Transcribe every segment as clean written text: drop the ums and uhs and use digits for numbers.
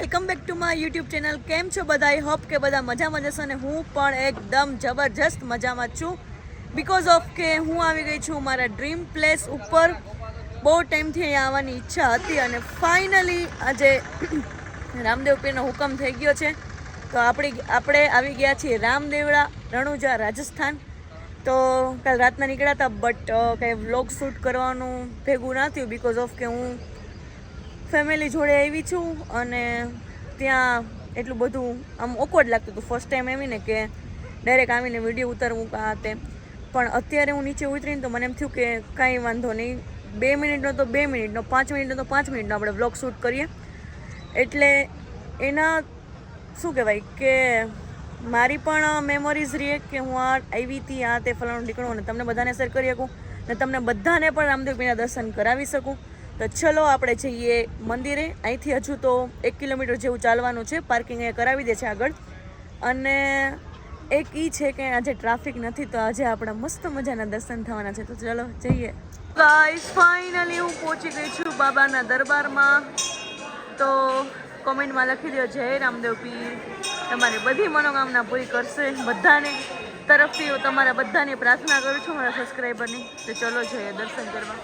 Welcome back to my YouTube channel. કેમ છો બધા? આઈ હોપ કે બધા મજામાં જશો અને હું પણ એકદમ જબરજસ્ત મજામાં છું. બિકોઝ ઓફ કે હું આવી ગઈ છું મારા ડ્રીમ પ્લેસ ઉપર. બહુ ટાઈમથી અહીંયા આવવાની ઈચ્છા હતી અને ફાઇનલી આજે રામદેવ પીરનો હુકમ થઈ ગયો છે. તો આપણે આવી ગયા છીએ રામદેવડા, રણુજા, રાજસ્થાન. તો કાલ રાતના નીકળ્યા હતા બટ કંઈ વ્લોગ શૂટ કરવાનું ભેગું ના થયું બિકોઝ ઓફ કે હું ફેમિલી જોડે આવી છું અને ત્યાં એટલું બધું આમ ઓકવર્ડ લાગતું હતું ફર્સ્ટ ટાઈમ આવીને કે ડાયરેક્ટ આવીને વિડીયો ઉતારવું આ તે. પણ અત્યારે હું નીચે ઉતરીને તો મને એમ થયું કે કાંઈ વાંધો નહીં, 2 મિનિટનો તો 2 મિનિટનો, 5 મિનિટનો તો 5 મિનિટનો આપણે વ્લોગ શૂટ કરીએ. એટલે એના શું કહેવાય કે મારી પણ મેમોરીઝ રહે કે હું આ આવી હતી આ તે ફલાણું નીકળું અને તમને બધાને શેર કરી શકું અને તમને બધાને પણ રામદેવ પીરના દર્શન કરાવી શકું. તો ચલો આપણે જઈએ મંદિરે. અહીંથી હજુ તો 1 કિલોમીટર જેવું ચાલવાનું છે. પાર્કિંગ એ કરાવી દે છે આગળ. અને એક એ છે કે આજે ટ્રાફિક નથી તો આજે આપણા મસ્ત મજાના દર્શન થવાના છે. તો ચલો જઈએ. ગાઈસ ફાઇનલી હું પહોંચી ગઈ છું બાબાના દરબારમાં. તો કોમેન્ટમાં લખી દો જય રામદેવ પીર. તમારી બધી મનોકામના પૂરી કરશે. બધાને તરફથી હું તમારા બધાની પ્રાર્થના કરું છું, મારા સબસ્ક્રાઈબરની. તો ચલો જઈએ દર્શન કરવા.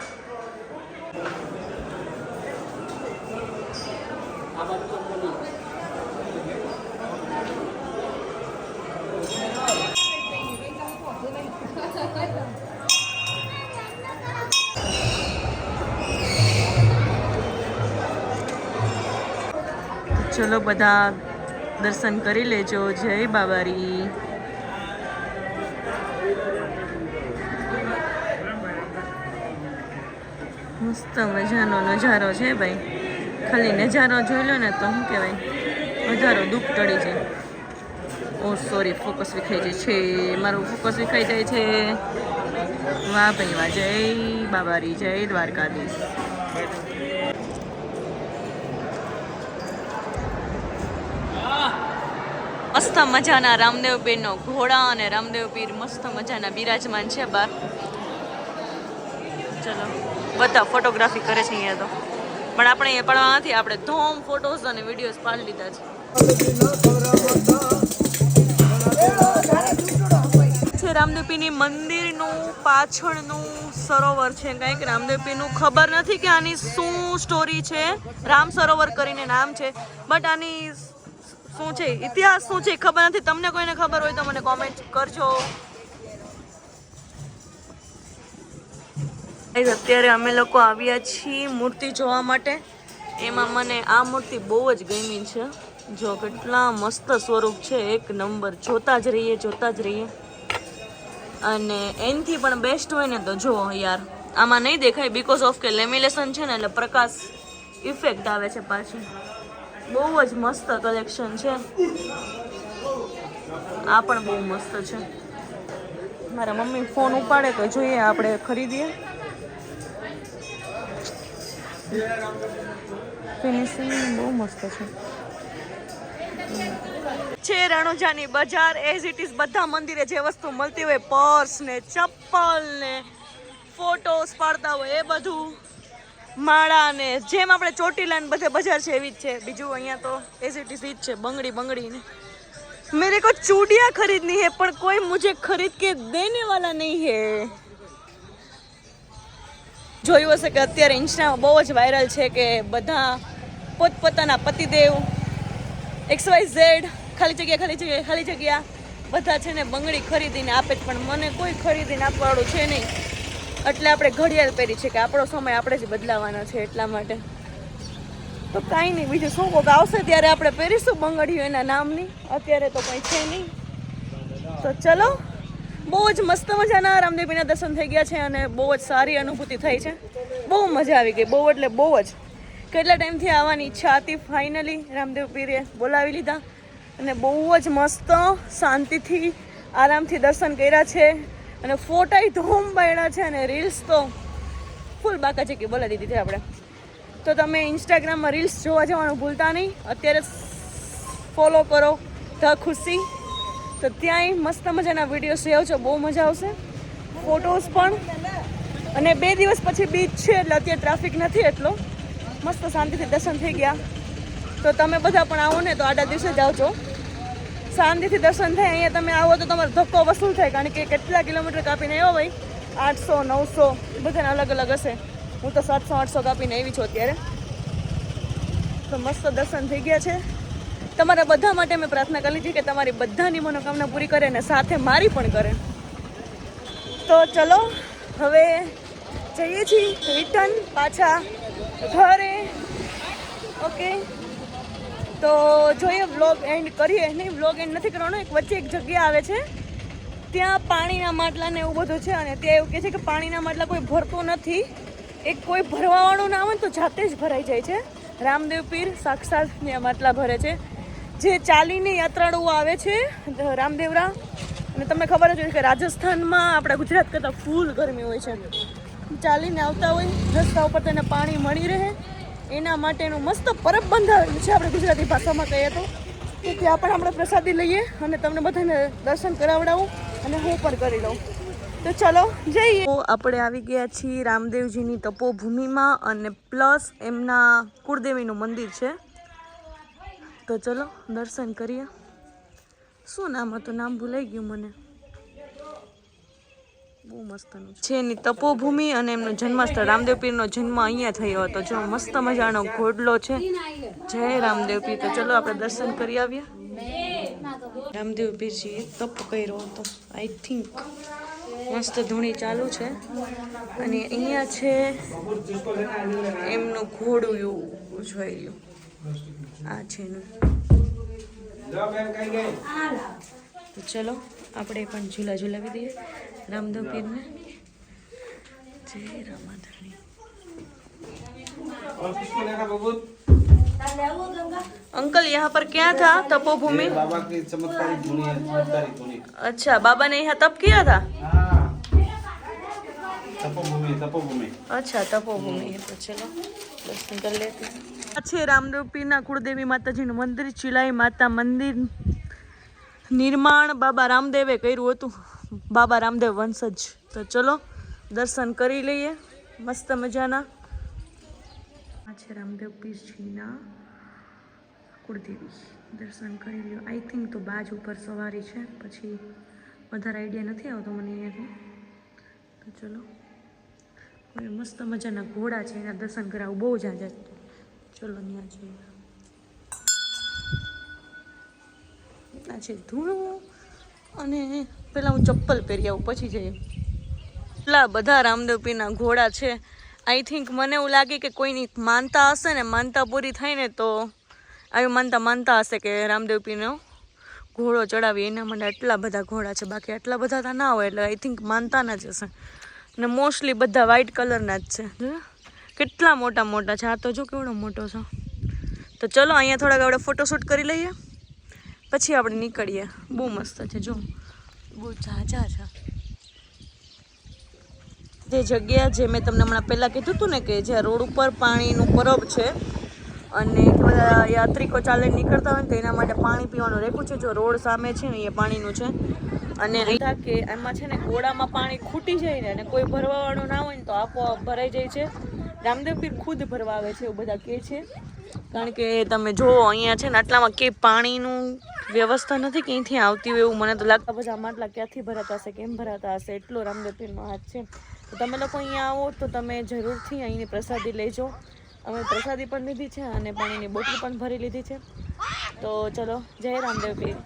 ચલો બધા દર્શન કરી લેજો. જય બાબારી. મસ્ત મજાનો નજારો છે ભાઈ. ખાલી નજારો જોઈ લો ને તો શું કહેવાય, નજારો દુઃખ ટળી જાય. ઓ સોરી, ફોકસ વિખાઈ જાય છે મારું, ફોકસ વિખાઈ જાય છે. વાહ ભાઈ વાહ. જય બાબારી, જય દ્વારકાધીશ. મસ્ત મજાના રામદેવ પીરનો ઘોડા અને રામદેવ પીર મસ્ત મજાના બિરાજમાન છે બહાર. ચલો બધા ફોટોગ્રાફી કરે છે અહીંયા તો, પણ આપણે એ પડવા નથી. આપણે ધોમ ફોટોઝ અને વિડીયોઝ પાડી લીધા છે. રામદેવ પીરની મંદિરનું પાછળનું સરોવર છે કંઈક રામદેવ પીરનું. ખબર નથી કે આની શું સ્ટોરી છે. રામ સરોવર કરીને નામ છે બટ આની શું છે, ઇતિહાસ શું છે ખબર નથી. તમને કોઈને ખબર હોય તો મને કોમેન્ટ કરજો. અત્યારે અમે લોકો આવ્યા છીએ મૂર્તિ જોવા માટે. એમાં મને આ મૂર્તિ બહુ જ ગમી છે. જો કેટલા મસ્ત સ્વરૂપ છે, એક નંબર. જોતા જ રહીએ. અને એનથી પણ બેસ્ટ હોય ને તો જો યાર, આમાં નહીં દેખાય બિકોઝ ઓફ કે લેમિનેશન છે ને એટલે પ્રકાશ ઇફેક્ટ આવે છે પાછી. બહુ જ મસ્ત કલેક્શન છે. આ પણ બહુ મસ્ત છે. મારા મમ્મી ફોન ઉપાડે તો જોઈએ આપણે ખરીદીએ. ફિનિશિંગ બહુ મસ્ત છે. રણુજાની બજાર એઝ ઇટ ઇઝ. બધા મંદિરે જે વસ્તુ મળતી હોય, પર્સ ને ચપ્પલ ને ફોટોસ પાડતા હોય એ બધું, માળા ને જેમ આપણે ચોટીલા ને બધે બજાર છે એવી જ છે. બીજું અહીંયા તો એઝ ઇટ ઇઝ જ છે. બંગડી ને મેરે કો ચૂડિયા ખરીદની હે પણ કોઈ મુझे ખરીદ કે દેને વાલા નહીં હે. જોયું હશે કે અત્યારે ઇન્સ્ટામાં બહુ જ વાયરલ છે કે બધા પોતપોતાના પતિદેવ XYZ ખાલી જગ્યા બધા છે ને બંગડી ખરીદીને આપે જ. પણ મને કોઈ ખરીદીને આપવાવાળું છે નહીં. એટલે આપણે ઘડિયાળ પહેરી છે કે આપણો સમય આપણે જ બદલાવાનો છે એટલા માટે. તો કાંઈ નહીં, બીજું શું કોક આવશે ત્યારે આપણે પહેરીશું બંગડીઓ એના નામની. અત્યારે તો કંઈ છે નહીં. તો ચલો, બહુ જ મસ્ત મજાના રામદેવ પીરના દર્શન થઈ ગયા છે અને બહુ જ સારી અનુભૂતિ થઈ છે. બહુ મજા આવી ગઈ. બહુ એટલે બહુ જ. કેટલા ટાઈમથી આવવાની ઈચ્છા હતી. ફાઇનલી રામદેવ પીરે બોલાવી લીધા અને બહુ જ મસ્ત શાંતિથી આરામથી દર્શન કર્યા છે અને ફોટાય ધૂમ પાડ્યા છે અને રીલ્સ તો ફૂલ બાકા ચીકી બોલાવી દીધી છે આપણે. તો તમે ઇન્સ્ટાગ્રામમાં રીલ્સ જોવા જવાનું ભૂલતા નહીં. અત્યારે ફોલો કરો ધ ખુશી. તો ત્યાંય મસ્ત મજાના વિડીયો સેવ છો, બહુ મજા આવશે. ફોટોઝ પણ. અને 2 દિવસ પછી બીચ છે એટલે અત્યારે ટ્રાફિક નથી એટલો. મસ્ત શાંતિથી દર્શન થઈ ગયા. તો તમે બધા પણ આવો ને તો આડા દિવસે જ આવજો. શાંતિથી દર્શન થાય. અહીંયા તમે આવો તો તમારો ધક્કો વસૂલ થાય, કારણ કે કેટલા કિલોમીટર કાપીને આવ્યો ભાઈ, 800 900 બધાને અલગ અલગ હશે. હું તો 700 800 કાપીને આવી છું અત્યારે. તો મસ્ત દર્શન થઈ ગયા છે. તમારા બધા માટે મેં પ્રાર્થના કરી છે કે તમારી બધાની મનોકામના પૂરી કરે અને સાથે મારી પણ કરે. તો ચલો હવે જઈએ છીએ રિટર્ન પાછા ઘરે. ઓકે, તો જોઈએ વ્લોગ એન્ડ કરીએ. નહીં, વ્લોગ એન્ડ નથી કરવાનો. એક વચ્ચે એક જગ્યા આવે છે, ત્યાં પાણીના માટલા ને એવું બધું છે, અને ત્યાં એવું કહે છે કે પાણીના માટલા કોઈ ભરતું નથી. એક કોઈ ભરવાવાળું ના આવે ને તો જાતે જ ભરાઈ જાય છે. રામદેવ પીર સાક્ષાત ત્યાં માટલા ભરે છે. જે ચાલીને યાત્રાળુઓ આવે છે રામદેવરા, અને તમને ખબર જ હોય કે રાજસ્થાનમાં આપણા ગુજરાત કરતાં ફૂલ ગરમી હોય છે. ચાલીને આવતા હોય, રસ્તા ઉપર તેને પાણી મળી રહે એના માટેનું મસ્ત પરબ બંધાવેલું છે આપણે ગુજરાતી ભાષામાં કહીએ તો ત્યાં પણ આપણે પ્રસાદી લઈએ અને તમને બધાને દર્શન કરાવડાવું અને હું પણ કરી લઉં. તો ચલો જઈએ. આપણે આવી ગયા છીએ રામદેવજીની તપોભૂમિમાં, અને પ્લસ એમના કુળદેવીનું મંદિર છે. તો ચલો દર્શન કરીએ. શું નામ હતું? નામ ભૂલાઈ ગયું મને. બહુ મસ્તનું છે એની તપોભૂમિ, અને એમનું જન્મસ્થળ. રામદેવ પીરનો જન્મ અહીંયા થયો હતો. જો મસ્ત મજાનો ઘોડલો છે. જય રામદેવ પીર. તો ચલો આપણે દર્શન કરી આવીએ. રામદેવ પીરજીએ તપ કર્યો હતો. આઈ થિંક મસ્ત ધૂણી ચાલુ છે, અને અહીંયા છે એમનું ઘોડું એવું જોઈ લ્યો. આ છે એનું. તો ચલો આપણે પણ ઝૂલા ઝૂલાવી દઈએ रामदेव पीर ने. जय रामाधणी. अंकल यहाँ पर क्या था? तपोभूमि. बाबा की चमत्कारी धुनी है. अच्छा, बाबा ने यहाँ तप किया था. तपोभूमि. तपोभूमि. अच्छा, तपोभूमि है. तो चलो दर्शन कर लेते हैं. अच्छे रामदेव पीर ना कुलदेवी माता जी નું મંદિર, ચિલાઈ માતા મંદિર નિર્માણ બાબા રામદેવે કર્યું હતું. બાબા રામદેવ વંશજ. તો ચલો દર્શન કરી લઈએ મસ્ત મજાના. આ છે રામદેવ પીરજીના કુળદેવી. દર્શન કરી લ્યો. આઈ થિંક તો બાજ ઉપર સવારી છે, પછી વધારે આઈડિયા નથી આવતો મને અહીંયાથી. તો ચલો હવે મસ્ત મજાના ઘોડા છે, એના દર્શન કરાવું. બહુ જાજા. ચલો ત્યાં જઈએ. આ છે ધૂણું, અને પહેલાં હું ચપ્પલ પહેરી આવું પછી જઈએ. એટલા બધા રામદેવ પીરના ઘોડા છે. આઈ થિંક મને એવું લાગે કે કોઈની માનતા હશે ને, માનતા પૂરી થાય ને તો આવી માનતા હશે કે રામદેવ પીરનો ઘોડો ચડાવીએ, એના માટે આટલા બધા ઘોડા છે. બાકી આટલા બધા તો ના હોય, એટલે આઈ થિંક માનતાના જ હશે. અને મોસ્ટલી બધા વ્હાઇટ કલરના જ છે. જો કેટલા મોટા મોટા છે. આ તો જો કેવડો મોટો છે. તો ચલો અહીંયા થોડાક આપણે ફોટોશૂટ કરી લઈએ, પછી આપણે નીકળીએ. બહુ મસ્ત છે. જો બહુ ઝાઝા છે. જે જગ્યા જે મેં તમને હમણાં પહેલાં કીધું હતું ને, કે જ્યાં રોડ ઉપર પાણીનું પરબ છે, અને બધા યાત્રિકો ચાલે નીકળતા હોય ને તો એના માટે પાણી પીવાનું રેખું છે. જો રોડ સામે છે ને એ પાણીનું છે. અને અહીં કે એમાં છે ને ઘોડામાં પાણી ખૂટી જાય ને, અને કોઈ ભરવાવાળું ના હોય ને તો આપોઆપ ભરાઈ જાય છે. રામદેવ પીર ખુદ ભરવા આવે છે એવું બધા કહે છે. કારણ કે તમે જુઓ અહીંયા છે ને આટલામાં કે પાણીનું વ્યવસ્થા નથી ક્યાંયથી આવતી હોય એવું મને તો લાગતા. બધા માટલા ક્યાંથી ભરાતા હશે, કેમ ભરાતા હશે, એટલો રામદેવ પીરનો હાથ છે. તો તમે લોકો અહીંયા આવો તો તમે જરૂરથી અહીંની પ્રસાદી લેજો. અમે પ્રસાદી પણ લીધી છે અને પાણીની બોટલ પણ ભરી લીધી છે. તો ચલો જય રામદેવ પીર.